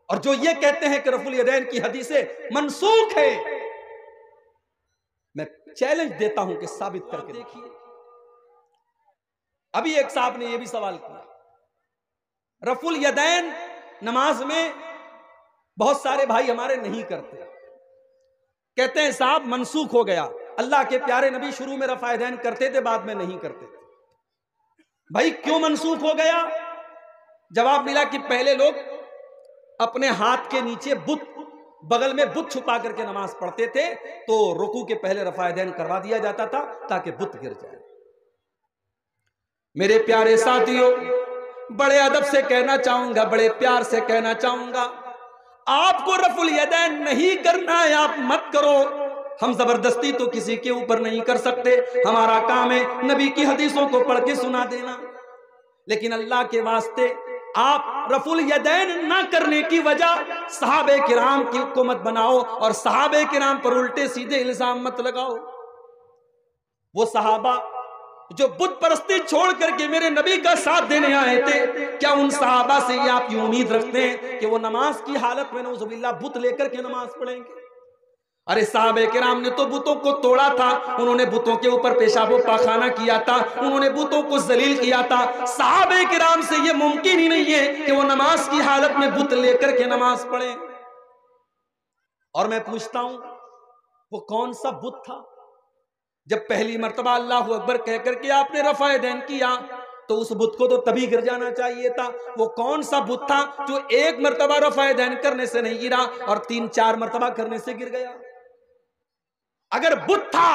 और जो ये कहते हैं कि रफुल यदैन की हदीसें मनसूख है, मैं चैलेंज देता हूं कि साबित करके देखिए। अभी एक साहब ने यह भी सवाल किया, रफुल यदैन नमाज में बहुत सारे भाई हमारे नहीं करते, कहते हैं साहब मनसूख हो गया, अल्लाह के प्यारे नबी शुरू में रफा यदैन करते थे, बाद में नहीं करते थे। भाई क्यों मनसूख हो गया? जवाब मिला कि पहले लोग अपने हाथ के नीचे बुत, बगल में बुत छुपा करके नमाज पढ़ते थे, तो रुकू के पहले रफा यदैन करवा दिया जाता था ताकि बुत गिर जाए। मेरे प्यारे साथियों, बड़े अदब से कहना चाहूंगा, बड़े प्यार से कहना चाहूंगा, आपको रफुल यदैन नहीं करना है, आप मत करो। हम जबरदस्ती तो किसी के ऊपर नहीं कर सकते, हमारा काम है नबी की हदीसों को पढ़ के सुना देना। लेकिन अल्लाह के वास्ते आप रफुल यदैन ना करने की वजह सहाबे किराम को मत बनाओ और सहाबे किराम पर उल्टे सीधे इल्जाम मत लगाओ। वो सहाबा जो बुत परस्ती छोड़ करके मेरे नबी का साथ देने आए थे, क्या उन सहाबा से ये आप ये उम्मीद रखते हैं कि वो नमाज की हालत में नऊजुबिल्लाह बुत लेकर के नमाज पढ़ेंगे? अरे साहबे किराम ने तो बुतों को तोड़ा था, उन्होंने बुतों के ऊपर पेशाब व पाखाना किया था, उन्होंने बुतों को जलील किया था। साहबे किराम से ये मुमकिन ही नहीं है कि वो नमाज की हालत में बुत लेकर के नमाज पढ़े। और मैं पूछता हूं, वो कौन सा बुत था? जब पहली मर्तबा अल्लाहु अकबर कह करके आपने रफा यदैन किया तो उस बुत को तो तभी गिर जाना चाहिए था। वो कौन सा बुत था जो एक मर्तबा रफा यदैन करने से नहीं गिरा और 3-4 मर्तबा करने से गिर गया? अगर बुत था,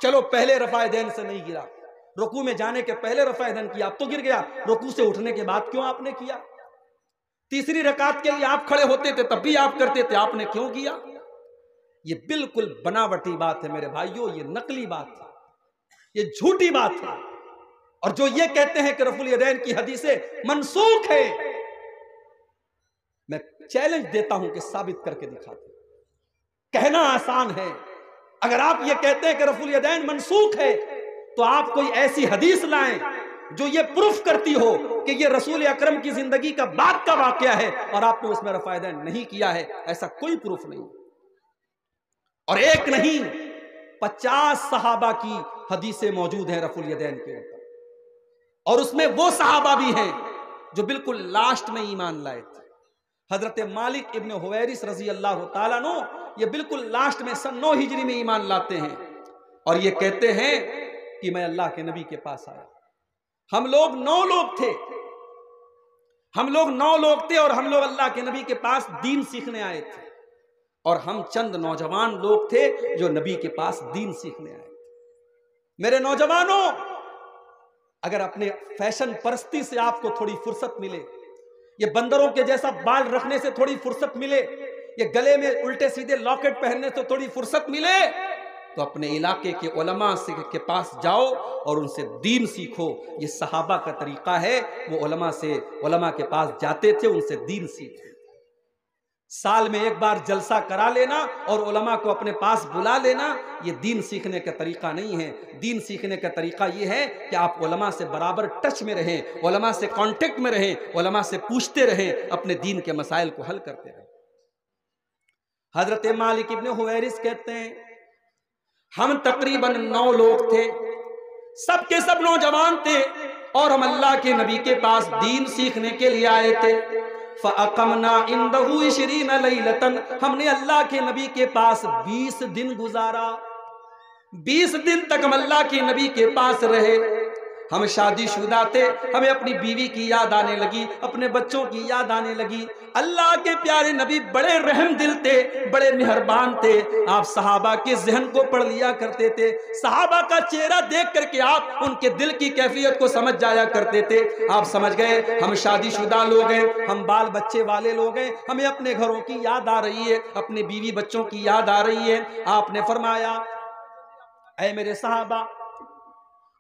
चलो पहले रफा यदैन से नहीं गिरा, रुकू में जाने के पहले रफा यदैन किया, अब तो गिर गया, रुकू से उठने के बाद क्यों आपने किया? तीसरी रकात के लिए आप खड़े होते थे तब भी आप करते थे, आपने क्यों किया? ये बिल्कुल बनावटी बात है मेरे भाइयों, ये नकली बात है, ये झूठी बात है। और जो ये कहते हैं कि रफुल यदैन की हदीसें मनसूख है, मैं चैलेंज देता हूं कि साबित करके दिखा दे। कहना आसान है, अगर आप ये कहते हैं कि रफुल यदैन मनसूख है तो आप कोई ऐसी हदीस लाएं जो ये प्रूफ करती हो कि ये रसूल अकरम की जिंदगी का बाद का वाकया है और आपने उसमें रफा यदैन नहीं किया है। ऐसा कोई प्रूफ नहीं। और एक नहीं, 50 सहाबा की हदीसें मौजूद हैं रफुल यदैन के ऊपर, और उसमें वो सहाबा भी हैं जो बिल्कुल लास्ट में ईमान लाए थे। हजरत मालिक इब्न हुवैरिस रजी अल्लाह ताला अन्हु, ये बिल्कुल लास्ट में सन 9 हिजरी में ईमान लाते हैं और ये कहते हैं कि मैं अल्लाह के नबी के पास आया। हम लोग 9 लोग थे, और हम लोग अल्लाह के नबी के पास दीन सीखने आए थे, और हम चंद नौजवान लोग थे जो नबी के पास दीन सीखने आए थे। मेरे नौजवानों, अगर अपने फैशन परस्ती से आपको थोड़ी फुर्सत मिले, ये बंदरों के जैसा बाल रखने से थोड़ी फुर्सत मिले, ये गले में उल्टे सीधे लॉकेट पहनने से थोड़ी फुर्सत मिले, तो अपने इलाके के उलमा से के पास जाओ और उनसे दीन सीखो। ये सहाबा का तरीका है, वो उलमा के पास जाते थे, उनसे दीन सीखो। साल में एक बार जलसा करा लेना और उलमा को अपने पास बुला लेना, ये दीन सीखने का तरीका नहीं है। दीन सीखने का तरीका ये है कि आप उलमा से बराबर टच में रहें, उलमा से कांटेक्ट में रहें, उलमा से पूछते रहें, अपने दीन के मसाइल को हल करते रहें। हजरत मालिक इब्न हुवैरिस कहते हैं, हम तकरीबन 9 लोग थे, सब के सब नौजवान थे, और हम अल्लाह के नबी के पास दीन सीखने के लिए आए थे। फ़अक़मना इंदहु 20 लैलतन, हमने अल्लाह के नबी के पास 20 दिन गुजारा। 20 दिन तक हम अल्लाह के नबी के पास रहे। हम शादीशुदा थे, हमें अपनी बीवी की याद आने लगी, अपने बच्चों की याद आने लगी। अल्लाह के प्यारे नबी बड़े रहम दिल थे, बड़े मेहरबान थे। आप सहाबा के जहन को पढ़ लिया करते थे, सहाबा का चेहरा देख करके आप उनके दिल की कैफियत को समझ जाया करते थे। आप समझ गए हम शादीशुदा लोग हैं, हम बाल बच्चे वाले लोग हैं, हमें अपने घरों की याद आ रही है, अपने बीवी बच्चों की याद आ रही है। आपने फरमाया, ऐ मेरे सहाबा,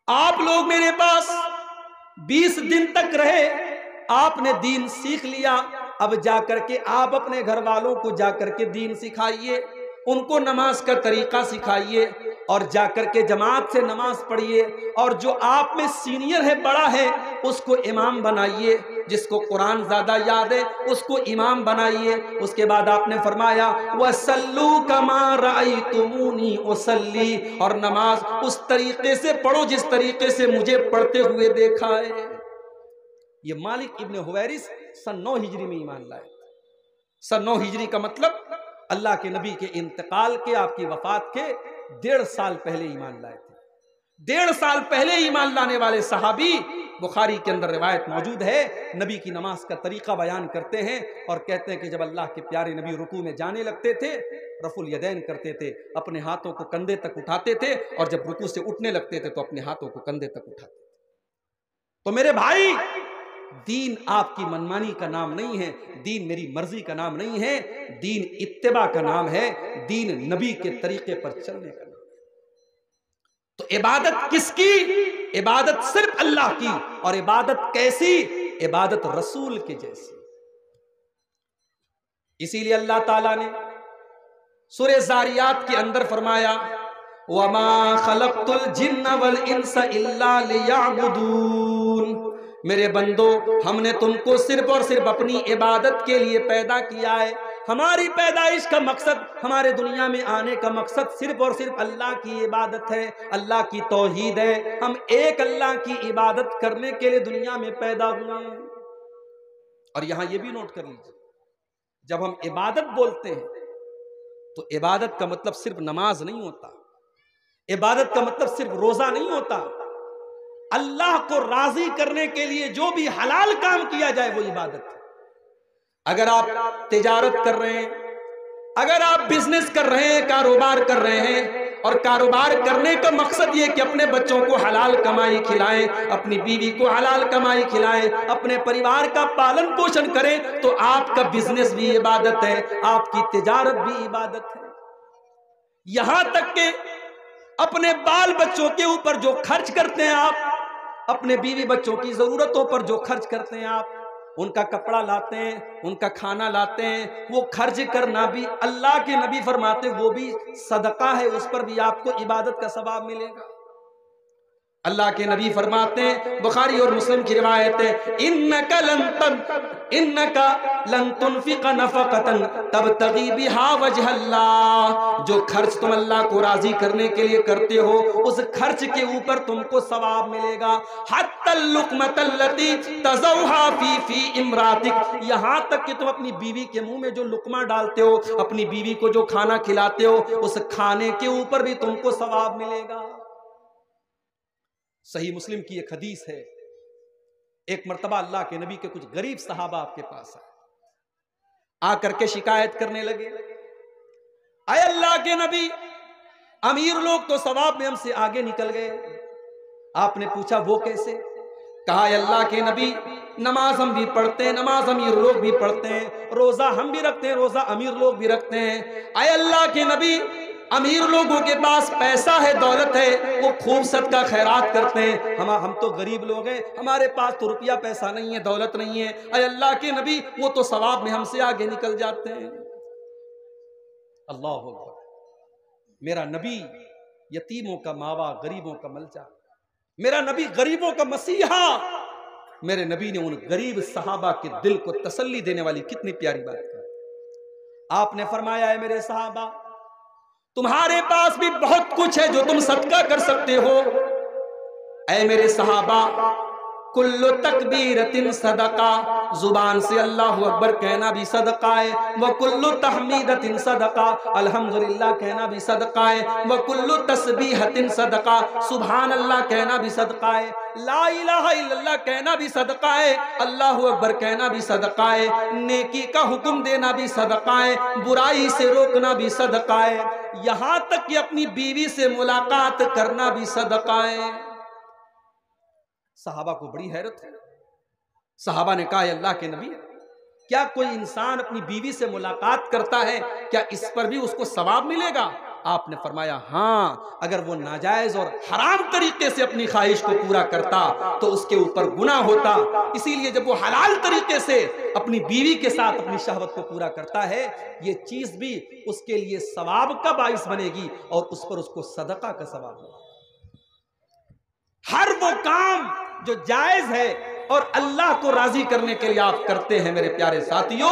आप लोग मेरे पास 20 दिन तक रहे, आपने दीन सीख लिया, अब जाकर के आप अपने घर वालों को जाकर के दीन सिखाइए। उनको नमाज का तरीका सिखाइए और जाकर के जमात से नमाज पढ़िए। और जो आप में सीनियर है, बड़ा है, उसको इमाम बनाइए। जिसको कुरान ज्यादा याद है उसको इमाम बनाइए। उसके बाद आपने फरमाया वसल्लू कमा रायतुमूनी उसल्ली, और नमाज उस तरीके से पढ़ो जिस तरीके से मुझे पढ़ते हुए देखा है। ये मालिक इब्न हुवैरिस सन 9 हिजरी में ईमान लाए। सन 9 हिजरी का मतलब अल्लाह के नबी के इंतकाल के, आपकी वफात के 1.5 साल पहले ईमान लाए थे। 1.5 साल पहले ईमान लाने वाले सहाबी, बुखारी के अंदर रिवायत मौजूद है, नबी की नमाज का तरीका बयान करते हैं और कहते हैं कि जब अल्लाह के प्यारे नबी रुकू में जाने लगते थे, रफुल यदैन करते थे, अपने हाथों को कंधे तक उठाते थे, और जब रुकू से उठने लगते थे तो अपने हाथों को कंधे तक उठाते थे। तो मेरे भाई, दीन आपकी मनमानी का नाम नहीं है, दीन मेरी मर्जी का नाम नहीं है, दीन इत्तिबा का नाम है, दीन नबी के तरीके पर चलने का नाम है। तो इबादत किसकी? इबादत सिर्फ अल्लाह की। और इबादत कैसी? इबादत रसूल के जैसी। इसीलिए अल्लाह ताला ने सूरह ज़ारियात के अंदर फरमाया वमा खलक़तुल जिन्न वल इंसा इल्ला लियअबुदून। मेरे बंदो, हमने तुमको सिर्फ और सिर्फ अपनी इबादत के लिए पैदा किया है। हमारी पैदाइश का मकसद, हमारे दुनिया में आने का मकसद सिर्फ और सिर्फ अल्लाह की इबादत है, अल्लाह की तौहीद है। हम एक अल्लाह की इबादत करने के लिए दुनिया में पैदा हुए हैं। और यहां यह भी नोट कर लीजिए, जब हम इबादत बोलते हैं तो इबादत का मतलब सिर्फ नमाज नहीं होता, इबादत का मतलब सिर्फ रोजा नहीं होता। अल्लाह को राजी करने के लिए जो भी हलाल काम किया जाए वो इबादत है। अगर आप तिजारत कर रहे हैं, अगर आप बिजनेस कर रहे हैं, कारोबार कर रहे हैं, और कारोबार करने का मकसद ये कि अपने बच्चों को हलाल कमाई खिलाएं, अपनी बीवी को हलाल कमाई खिलाएं, अपने परिवार का पालन पोषण करें, तो आपका बिजनेस भी इबादत है, आपकी तिजारत भी इबादत है। यहां तक कि अपने बाल बच्चों के ऊपर जो खर्च करते हैं आप, अपने बीवी बच्चों की जरूरतों पर जो खर्च करते हैं आप, उनका कपड़ा लाते हैं, उनका खाना लाते हैं, वो खर्च करना भी अल्लाह के नबी फरमाते वो भी सदका है, उस पर भी आपको इबादत का सवाब मिलेगा। अल्लाह के नबी फरमाते हैं, बुखारी और मुस्लिम की रिवायत है, इन्नका लन तुनफिक नफकतन तबतगी बिहा वजहल्लाह। जो खर्च तुम अल्लाह को राजी करने के लिए करते हो, उस खर्च के ऊपर तुमको सवाब मिलेगा। हत्तल लुकमतल्लती तज़ौहा फी इमरातिक, यहां तक कि तुम अपनी बीवी के मुंह में जो लुकमा डालते हो, अपनी बीवी को जो खाना खिलाते हो, उस खाने के ऊपर भी तुमको सवाब मिलेगा। सही मुस्लिम की एक हदीस है, एक मर्तबा अल्लाह के नबी के कुछ गरीब सहाबा आपके पास आए, आकर के शिकायत करने लगे, आए अल्लाह के नबी, अमीर लोग तो सवाब में हमसे आगे निकल गए। आपने पूछा वो कैसे? कहा अल्लाह के नबी, नमाज हम भी पढ़ते हैं, नमाज अमीर लोग भी पढ़ते हैं, रोजा हम भी रखते हैं, रोजा अमीर लोग भी रखते हैं। आए अल्लाह के नबी, अमीर लोगों के पास पैसा है, दौलत है, वो खूब सदका खैरात करते हैं, हम तो गरीब लोग हैं, हमारे पास तो रुपया पैसा नहीं है, दौलत नहीं है। अरे अल्लाह के नबी, वो तो सवाब में हमसे आगे निकल जाते हैं। अल्लाह अकबर। मेरा नबी यतीमों का मावा, गरीबों का मलजा, मेरा नबी गरीबों का मसीहा। मेरे नबी ने उन गरीब सहाबा के दिल को तसल्ली देने वाली कितनी प्यारी बात की। आपने फरमाया है मेरे सहाबा, तुम्हारे पास भी बहुत कुछ है जो तुम सदका कर सकते हो। ऐ मेरे सहाबा, कुल्लु तकबीरतिन सदका, जुबान से अल्लाहु अकबर कहना भी सदका है, व कुल्लु तहमीदतिन सदका, अल्हम्दुलिल्लाह कहना भी सदका है, व कुल्लु तस्बीहतिन सदका, सुभान अल्लाह कहना भी सदका है, ला इलाहा इल्लल्लाह कहना भी सदका है, अल्लाहु अकबर कहना भी सदका है, नेकी का हुक्म देना भी सदका है, बुराई से रोकना भी सदका है, यहां तक कि अपनी बीवी से मुलाकात करना भी सदका है। सहाबा को बड़ी हैरत है। सहाबा ने कहा, अल्लाह के नबी, क्या कोई इंसान अपनी बीवी से मुलाकात करता है, क्या इस पर भी उसको सवाब मिलेगा? आपने फरमाया हाँ, अगर वो नाजायज और हराम तरीके से अपनी ख्वाहिश को पूरा करता तो उसके ऊपर गुनाह होता। इसीलिए जब वो हलाल तरीके से अपनी बीवी के साथ अपनी शहवत को पूरा करता है, ये चीज भी उसके लिए सवाब का बाइस बनेगी और उस पर उसको सदका का सवाब होगा। हर वो काम जो जायज है और अल्लाह को राजी करने के लिए आप करते हैं मेरे प्यारे साथियों,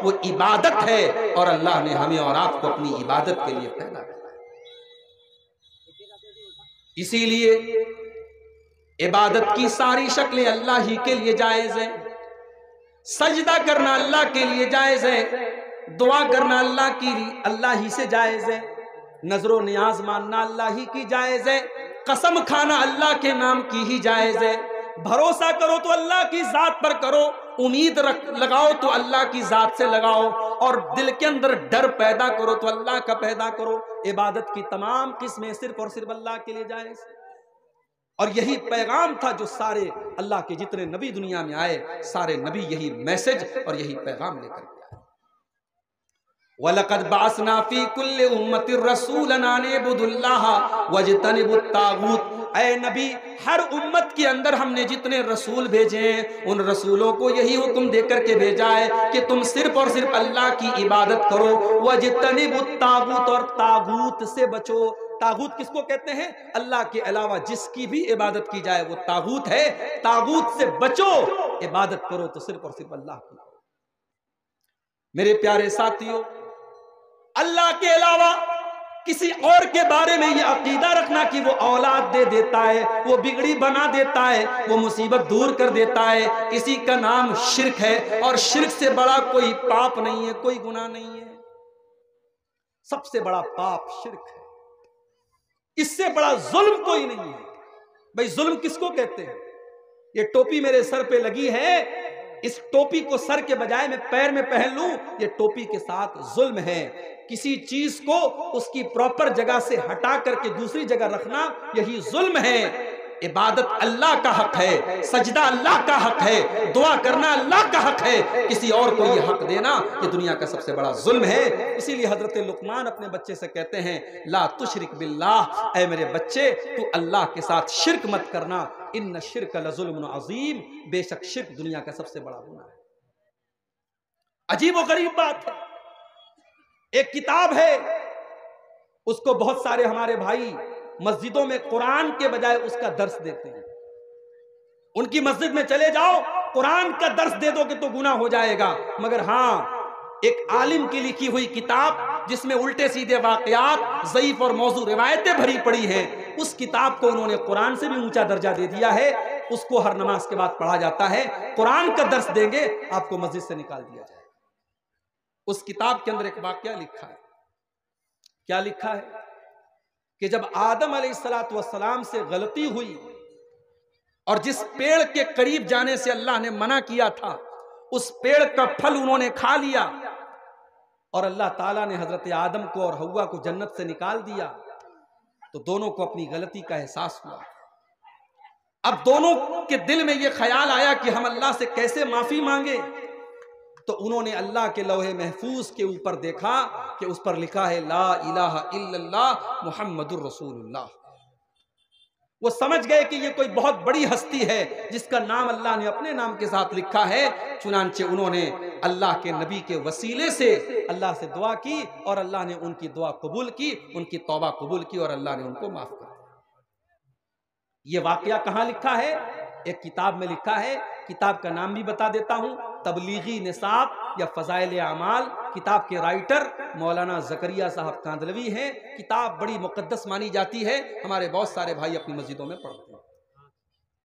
वो इबादत है और अल्लाह ने हमें और आपको अपनी इबादत के लिए पैदा किया है। इसीलिए इबादत की सारी शक्लें अल्लाह ही के लिए जायज है। सजदा करना अल्लाह के लिए जायज है, दुआ करना अल्लाह ही से जायज है, नजरो नियाज मानना अल्लाह ही की जायज है, कसम खाना अल्लाह के नाम की ही जायज है, भरोसा करो तो अल्लाह की जात पर करो, उम्मीद लगाओ तो अल्लाह की जात से लगाओ, और दिल के अंदर डर पैदा करो तो अल्लाह का पैदा करो। इबादत की तमाम किस्में सिर्फ और सिर्फ अल्लाह के लिए जायज। और यही पैगाम था जो सारे अल्लाह के जितने नबी दुनिया में आए, सारे नबी यही मैसेज और यही पैगाम लेकर के आए। वलक़द बाअसना फी कुल्लि उम्मतिर रसूलन अन इब्दुल्लाह वज्तनिबुत तागूत। ऐ नबी, हर उम्मत के अंदर हमने जितने रसूल भेजे हैं, उन रसूलों को यही हुक्म देकर के भेजा है कि तुम सिर्फ और सिर्फ अल्लाह की इबादत करो। वज्तनिबुत तागूत, और तागूत से बचो। तागूत किसको कहते हैं? अल्लाह के अलावा जिसकी भी इबादत की जाए वो तागूत है। तागूत से बचो, इबादत करो तो सिर्फ और सिर्फ अल्लाह की। मेरे प्यारे साथियों, अल्लाह के अलावा किसी और के बारे में यह अकीदा रखना कि वो औलाद दे देता है, वो बिगड़ी बना देता है, वो मुसीबत दूर कर देता है, इसी का नाम शिर्क है। और शिर्क से बड़ा कोई पाप नहीं है, कोई गुनाह नहीं है। सबसे बड़ा पाप शिर्क है, इससे बड़ा जुल्म कोई नहीं है। भाई जुल्म किसको कहते हैं? ये टोपी मेरे सर पे लगी है, इस टोपी को सर के बजाय मैं पैर में पहन लूं, ये टोपी के साथ जुल्म है। किसी चीज को उसकी प्रॉपर जगह से हटा करके दूसरी जगह रखना, यही जुल्म है। इबादत अल्लाह का हक है, सजदा अल्लाह का हक है, दुआ करना अल्लाह का हक है, किसी और को यह हक देना ये दुनिया का सबसे बड़ा जुल्म है। इसीलिए हजरत लुकमान अपने बच्चे से कहते हैं, ला तुशरिक बिल्लाह, ऐ मेरे बच्चे तू अल्लाह के साथ शिर्क मत करना, इन्न शिर्क लजुल्मुन अजीम, बेशक शिर्क दुनिया का सबसे बड़ा गुनाह है। अजीब व गरीब बात है, एक किताब है, उसको बहुत सारे हमारे भाई मस्जिदों में कुरान के बजाय उसका दर्स देते हैं। उनकी मस्जिद में चले जाओ, कुरान का दर्स दे दोगे तो गुनाह हो जाएगा, मगर हाँ एक आलिम की लिखी हुई किताब जिसमें उल्टे सीधे वाकयात, ज़ईफ और मौजू रिवायतें भरी पड़ी हैं, उस किताब को उन्होंने कुरान से भी ऊंचा दर्जा दे दिया है। उसको हर नमाज के बाद पढ़ा जाता है। कुरान का दर्स देंगे, आपको मस्जिद से निकाल दिया जाएगा। उस किताब के अंदर एक वाकया लिखा है। क्या लिखा है कि जब आदम अलैहिस्सलातु वस्सलाम से गलती हुई और जिस पेड़ के करीब जाने से अल्लाह ने मना किया था, उस पेड़ का फल उन्होंने खा लिया और अल्लाह ताला ने हजरत आदम को और हव्वा को जन्नत से निकाल दिया, तो दोनों को अपनी गलती का एहसास हुआ। अब दोनों के दिल में यह ख्याल आया कि हम अल्लाह से कैसे माफी मांगे, तो उन्होंने अल्लाह के लौहे महफूज के ऊपर देखा कि उस पर लिखा है ला इलाहा इल्लल्लाह मुहम्मदुर रसूलुल्लाह। वो समझ गए कि ये कोई बहुत बड़ी हस्ती है जिसका नाम अल्लाह ने अपने नाम के साथ लिखा है। चुनांचे उन्होंने अल्लाह के नबी के वसीले से अल्लाह से दुआ की और अल्लाह ने उनकी दुआ कबूल की, उनकी तौबा कबूल की और अल्लाह ने उनको माफ कर दिया। ये वाकया कहाँ लिखा है? एक किताब में लिखा है। किताब का नाम भी बता देता हूँ, तबलीगी निसाब या फजाइल अमाल। किताब के राइटर मौलाना ज़करिया साहब कांदलवी हैं। किताब बड़ी मुक़द्दस मानी जाती है, हमारे बहुत सारे भाई अपनी मस्जिदों में पढ़ते हैं।